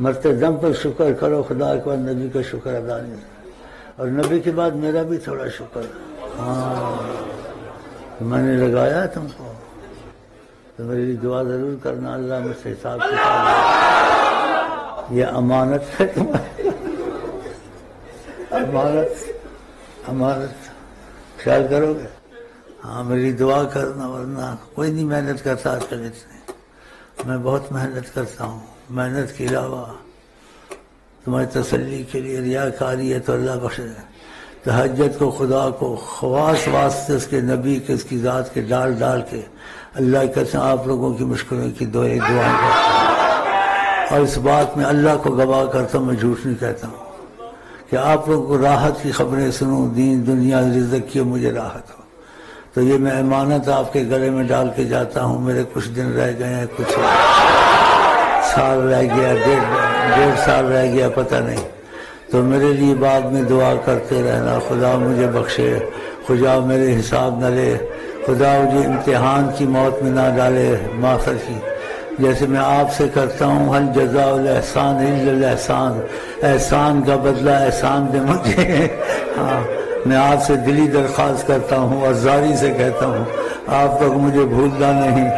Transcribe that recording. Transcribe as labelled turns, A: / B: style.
A: مرتے دم پر شکر کرو خدا کے بعد نبی کا شکر ادا نہیں ہوتا، اور نبی کے بعد میرا بھی تھوڑا شکر ہے۔ ہاں میں نے لگایا تم کو، تو میری لیے دعا ضرور کرنا، اللہ مجھ سے حساب کتاب، یہ امانت ہے تمہاری، امانت خیال کرو گے؟ ہاں میری دعا کرنا، ورنہ کوئی نہیں محنت کرتا آج کل اتنے، میں بہت محنت کرتا ہوں، محنت کے علاوہ تمہاری تسلی کے لیے ریاکاری ہے تو اللہ بخشے، تہجد کو خدا کو خواص واسطے اس کے نبی کے اس کی ذات کے ڈال ڈال کے اللہ کہتے ہیں آپ لوگوں کی مشکلوں کی دعائیں کرتا ہوں، اور اس بات میں اللہ کو گواہ کرتا ہوں، میں جھوٹ نہیں کہتا ہوں کہ آپ لوگوں کو راحت کی خبریں سنوں، دین دنیا رزق کی مجھے راحت ہو، تو یہ میں امانت آپ کے گلے میں ڈال کے جاتا ہوں۔ میرے کچھ دن رہ گئے ہیں، کچھ سال رہ گیا، ڈیڑھ سال رہ گیا، پتہ نہیں، تو میرے لیے بعد میں دعا کرتے رہنا، خدا مجھے بخشے، خدا میرے حساب نہ لے، خدا مجھے امتحان کی موت میں نہ ڈالے، معافر کی، جیسے میں آپ سے کرتا ہوں، حل جزاء الاحسان الا الاحسان، احسان کا بدلہ احسان دے مجھے۔ ہاں میں آپ سے دلی درخواست کرتا ہوں اور زاری سے کہتا ہوں آپ تک مجھے بھولنا نہیں۔